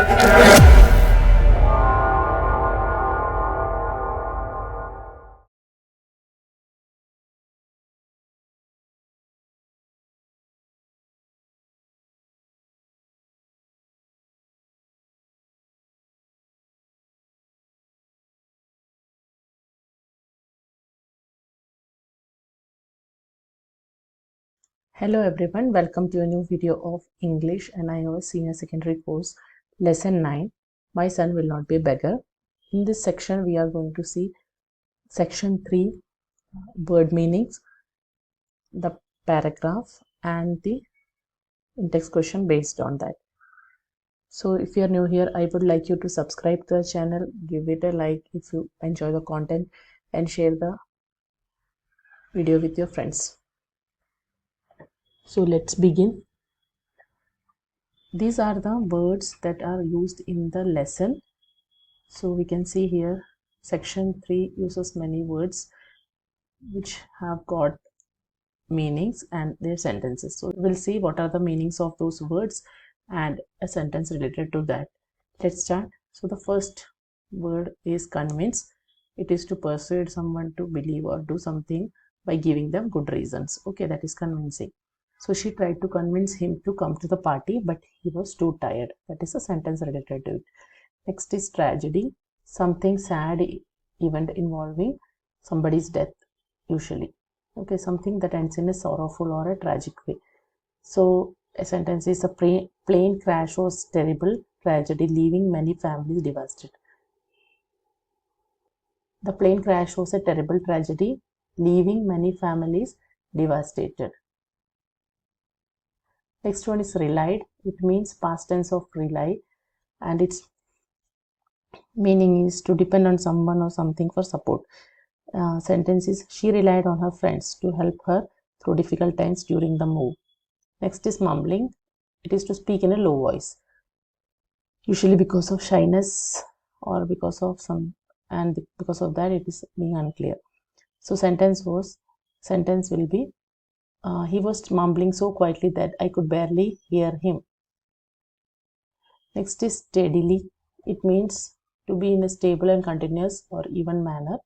Hello everyone, welcome to a new video of English NIOS Senior Secondary Course Lesson 9. My son will not be a beggar. In this section we are going to see section 3 word meanings, the paragraph and the in-text question based on that. So if you are new here, I would like you to subscribe to the channel, give it a like if you enjoy the content and share the video with your friends. So let's begin. These are the words that are used in the lesson. So we can see here section 3 uses many words which have got meanings and their sentences. So we'll see what are the meanings of those words and a sentence related to that. Let's start. So the first word is convince. It is to persuade someone to believe or do something by giving them good reasons. Okay, that is convincing. So she tried to convince him to come to the party, but he was too tired. That is a sentence related to it. Next is tragedy. Something sad event involving somebody's death, usually. Okay, something that ends in a sorrowful or a tragic way. So a sentence is a plane crash was terrible tragedy, leaving many families devastated. The plane crash was a terrible tragedy, leaving many families devastated. Next one is relied. It means past tense of rely, and its meaning is to depend on someone or something for support. Sentence is she relied on her friends to help her through difficult times during the move. Next is mumbling. It is to speak in a low voice, usually because of shyness or because of because of that it is being unclear. So sentence will be he was mumbling so quietly that I could barely hear him. Next is steadily. It means to be in a stable and continuous or even manner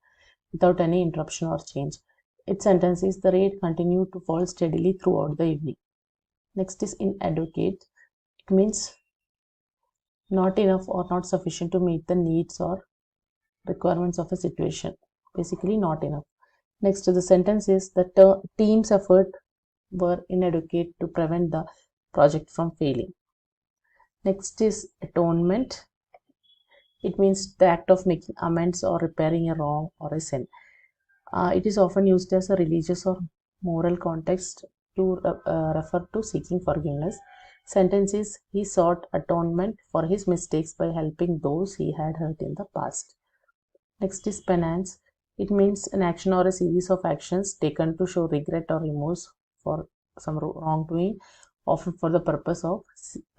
without any interruption or change. Its sentence is the rate continued to fall steadily throughout the evening. Next is inadequate. It means not enough or not sufficient to meet the needs or requirements of a situation. Basically not enough. Next to the sentence is the team's effort were inadequate to prevent the project from failing. Next is atonement. It means the act of making amends or repairing a wrong or a sin. It is often used as a religious or moral context to refer to seeking forgiveness. Sentence is he sought atonement for his mistakes by helping those he had hurt in the past. Next is penance. It means an action or a series of actions taken to show regret or remorse for some wrongdoing, often for the purpose of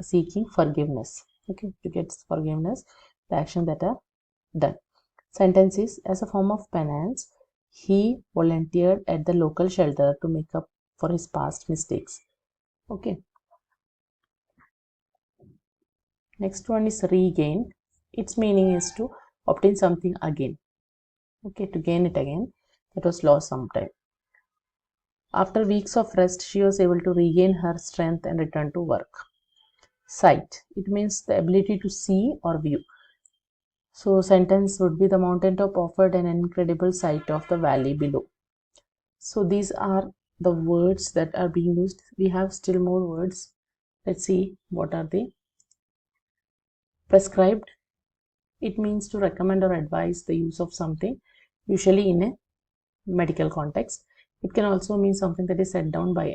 seeking forgiveness. Okay, to get forgiveness, the action that are done. Sentence is as a form of penance, he volunteered at the local shelter to make up for his past mistakes. Okay. Next one is regain. Its meaning is to obtain something again. Okay, to gain it again that was lost sometime. After weeks of rest, she was able to regain her strength and return to work. Sight. It means the ability to see or view. So sentence would be the mountaintop offered an incredible sight of the valley below. So these are the words that are being used. We have still more words. Let's see what are they. Prescribed. It means to recommend or advise the use of something, usually in a medical context. It can also mean something that is set down by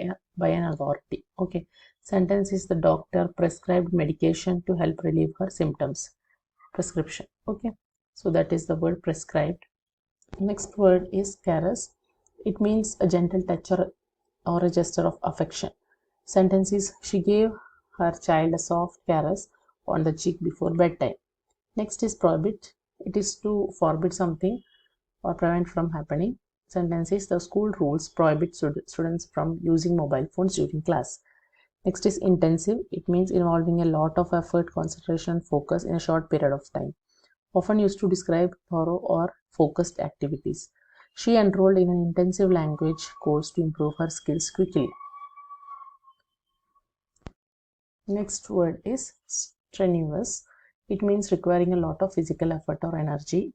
an authority. Okay. Sentence is the doctor prescribed medication to help relieve her symptoms. Prescription. Okay. So that is the word prescribed. Next word is caress. It means a gentle touch or a gesture of affection. Sentence is she gave her child a soft caress on the cheek before bedtime. Next is prohibit. It is to forbid something or prevent from happening. Sentence is the school rules prohibit students from using mobile phones during class. Next is intensive. It means involving a lot of effort, concentration, focus in a short period of time. Often used to describe thorough or focused activities. She enrolled in an intensive language course to improve her skills quickly. Next word is strenuous. It means requiring a lot of physical effort or energy.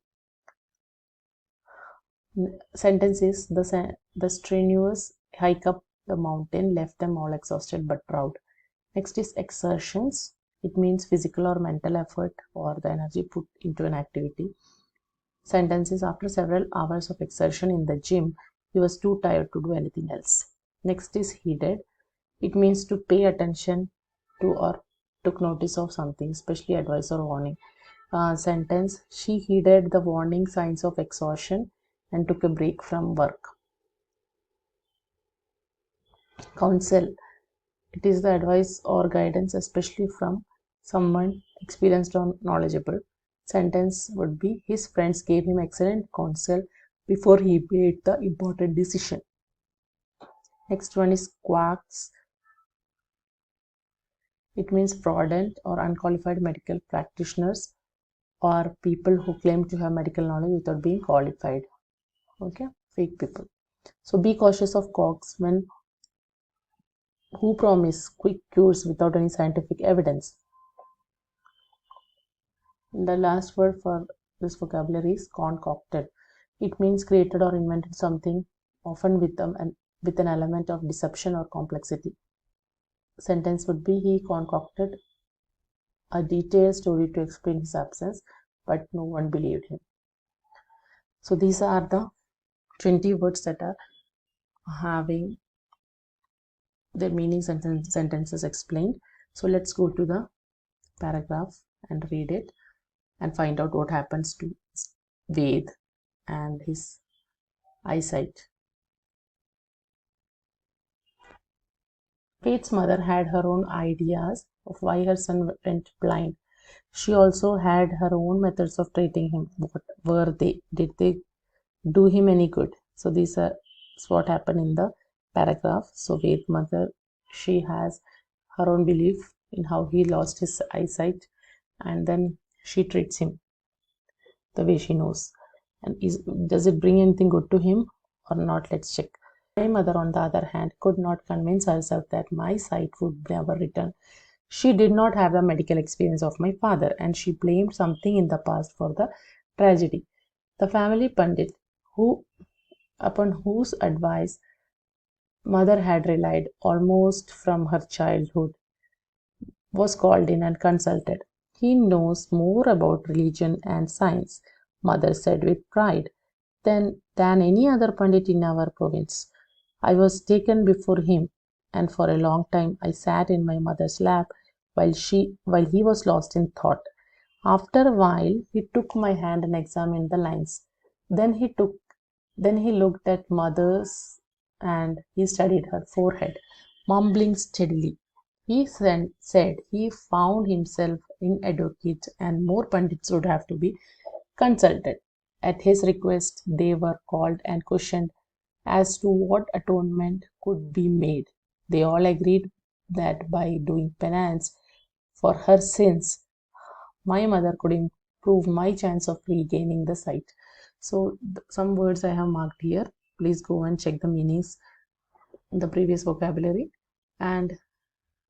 Sentence is the strenuous hike up the mountain left them all exhausted but proud. Next is exertions. It means physical or mental effort or the energy put into an activity. Sentence is after several hours of exertion in the gym, he was too tired to do anything else. Next is heeded. It means to pay attention to or took notice of something, especially advice or warning. Sentence, she heeded the warning signs of exhaustion and took a break from work. Counsel, it is the advice or guidance, especially from someone experienced or knowledgeable. Sentence would be, his friends gave him excellent counsel before he made the important decision. Next one is quacks. It means fraudulent or unqualified medical practitioners or people who claim to have medical knowledge without being qualified. Okay, fake people. So be cautious of quacks who promise quick cures without any scientific evidence. The last word for this vocabulary is concocted. It means created or invented something, often with an element of deception or complexity. Sentence would be, he concocted a detailed story to explain his absence, but no one believed him. So these are the 20 words that are having their meanings and sentences explained. So let's go to the paragraph and read it and find out what happens to Ved and his eyesight. Ved's mother had her own ideas of why her son went blind. She also had her own methods of treating him. What were they? Did they do him any good? So these are what happened in the paragraph. So Ved's mother, she has her own belief in how he lost his eyesight, and then she treats him the way she knows. And does it bring anything good to him or not? Let's check. My mother, on the other hand, could not convince herself that my sight would never return. She did not have the medical experience of my father, and she blamed something in the past for the tragedy. The family pundit, upon whose advice mother had relied almost from her childhood, was called in and consulted. He knows more about religion and science, mother said with pride, than any other pundit in our province. I was taken before him, and for a long time I sat in my mother's lap while he was lost in thought. After a while he took my hand and examined the lines. Then he looked at mother's and he studied her forehead, mumbling steadily. He said he found himself inadequate and more pundits would have to be consulted. At his request, they were called and questioned as to what atonement could be made. They all agreed that by doing penance for her sins, my mother could improve my chance of regaining the sight. So, some words I have marked here. Please go and check the meanings in the previous vocabulary. And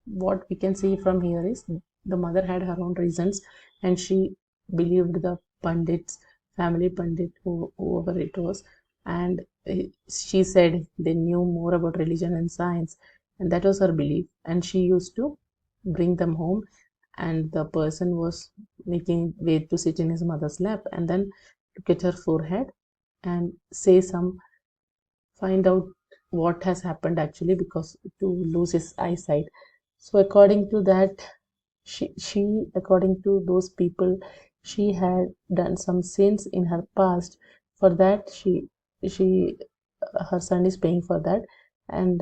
what we can see from here is the mother had her own reasons and she believed the pundits, family pundit, whoever it was, and she said they knew more about religion and science, and that was her belief. And she used to bring them home, and the person was making Ved to sit in his mother's lap and then look at her forehead and find out what has happened actually because to lose his eyesight. So according to that, she according to those people, she had done some sins in her past. For that, she her son is paying for that, and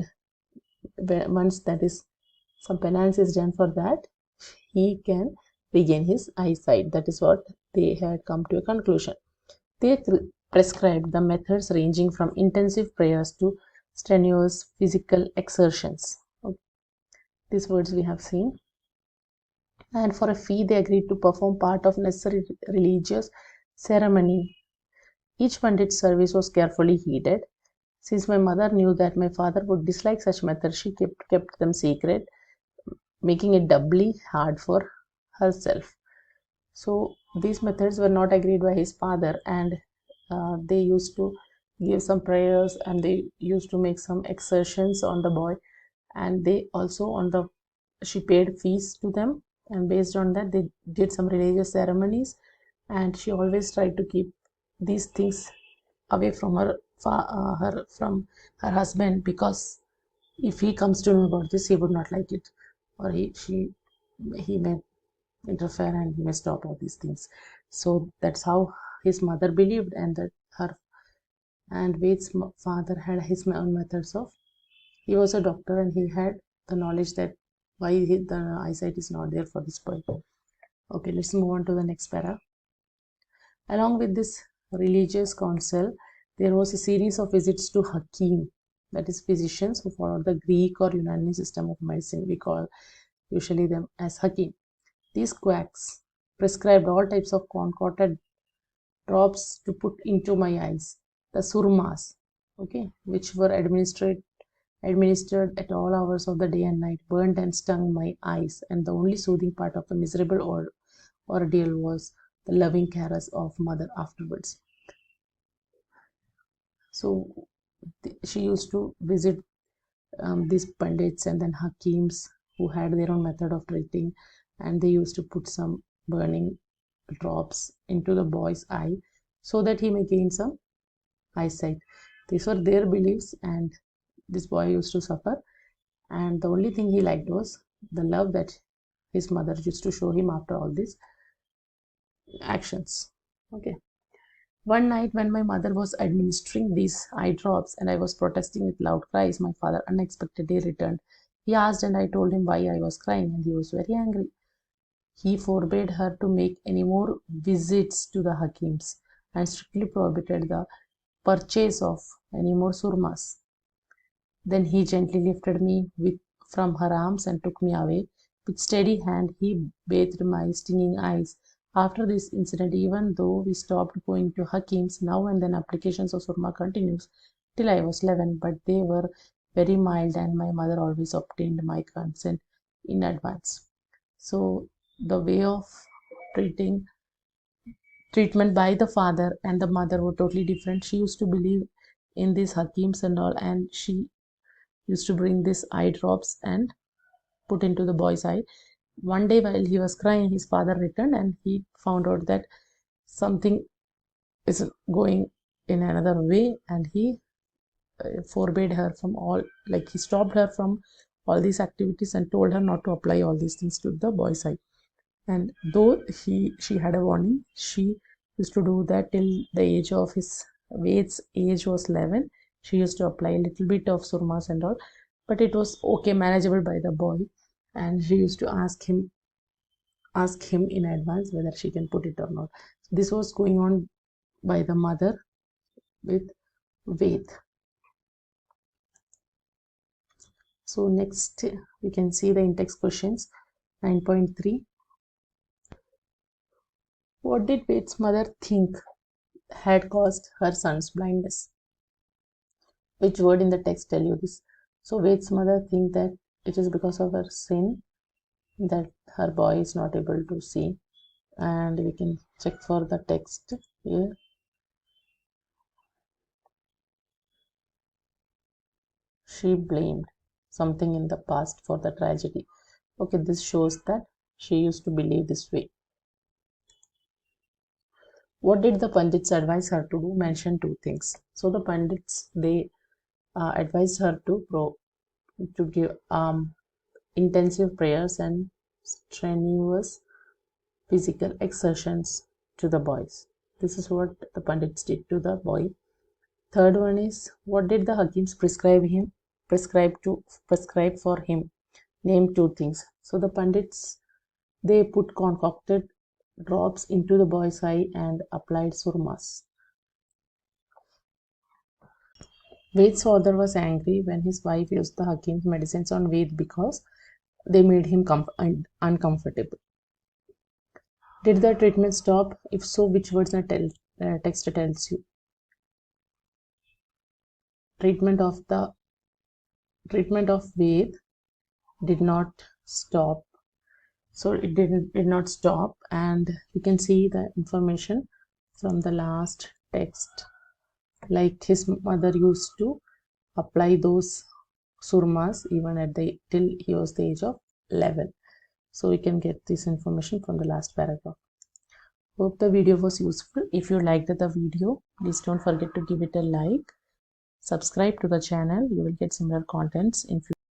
once that is some penance is done for that, he can regain his eyesight. That is what they had come to a conclusion. They prescribed the methods ranging from intensive prayers to strenuous physical exertions. Okay. These words we have seen. And for a fee, they agreed to perform part of necessary religious ceremony. Each pandit's service was carefully heeded. Since my mother knew that my father would dislike such methods, she kept them secret, making it doubly hard for herself. So these methods were not agreed by his father, and they used to give some prayers, and they used to make some exertions on the boy, and they also she paid fees to them, and based on that they did some religious ceremonies, and she always tried to keep these things away from from her husband, because if he comes to know about this, he would not like it, or he may interfere and he may stop all these things. So that's how his mother believed, and that her and Ved's father had his own methods of. He was a doctor, and he had the knowledge that why the eyesight is not there for this boy. Okay, let's move on to the next para. Along with this religious council, there was a series of visits to Hakim, that is physicians who followed the Greek or Unani system of medicine. We call usually them as Hakim. These quacks prescribed all types of concocted drops to put into my eyes, the surmas, okay, which were administered at all hours of the day and night, burned and stung my eyes, and the only soothing part of the miserable ordeal was the loving cares of mother afterwards. So she used to visit these pandits and then hakims who had their own method of treating, and they used to put some burning drops into the boy's eye so that he may gain some eyesight. These were their beliefs, and this boy used to suffer, and the only thing he liked was the love that his mother used to show him after all these actions. Okay. One night when my mother was administering these eye drops and I was protesting with loud cries, my father unexpectedly returned. He asked, and I told him why I was crying, and he was very angry. He forbade her to make any more visits to the hakims and strictly prohibited the purchase of any more surmas. Then he gently lifted me from her arms and took me away. With steady hand, he bathed my stinging eyes. After this incident, even though we stopped going to Hakims, now and then applications of surma continues till I was 11, but they were very mild, and my mother always obtained my consent in advance. So the way of treatment by the father and the mother were totally different. She used to believe in these hakims and all, and she used to bring these eye drops and put into the boy's eye. One day while he was crying, his father returned, and he found out that something is going in another way, and he forbade her from all, like he stopped her from all these activities and told her not to apply all these things to the boy's eye. And though she had a warning, she used to do that till the age of his Ved's age was 11. She used to apply a little bit of surmas and all, but it was okay, manageable by the boy, and she used to ask him in advance whether she can put it or not. So this was going on by the mother with Ved. So next we can see the Intext questions. 9.3. What did Ved's mother think had caused her son's blindness? Which word in the text tell you this? So Ved's mother think that it is because of her sin that her boy is not able to see, and we can check for the text here. She blamed something in the past for the tragedy. Okay, this shows that she used to believe this way. What did the Pandits advise her to do? Mention two things. So the Pandits, they advised her to give intensive prayers and strenuous physical exertions to the boys. This is what the Pandits did to the boy. Third one is, what did the Hakims prescribe for him? Name two things. So the Pandits, they put concocted drops into the boy's eye and applied surmas. Ved's father was angry when his wife used the Hakim's medicines on Ved because they made him uncomfortable. Did the treatment stop? If so, which words the text tells you? Treatment of Ved did not stop. So it did not stop, and we can see the information from the last text. Like his mother used to apply those surmas even till he was the age of 11. So we can get this information from the last paragraph. Hope the video was useful. If you liked the video, please don't forget to give it a like. Subscribe to the channel. You will get similar contents in future.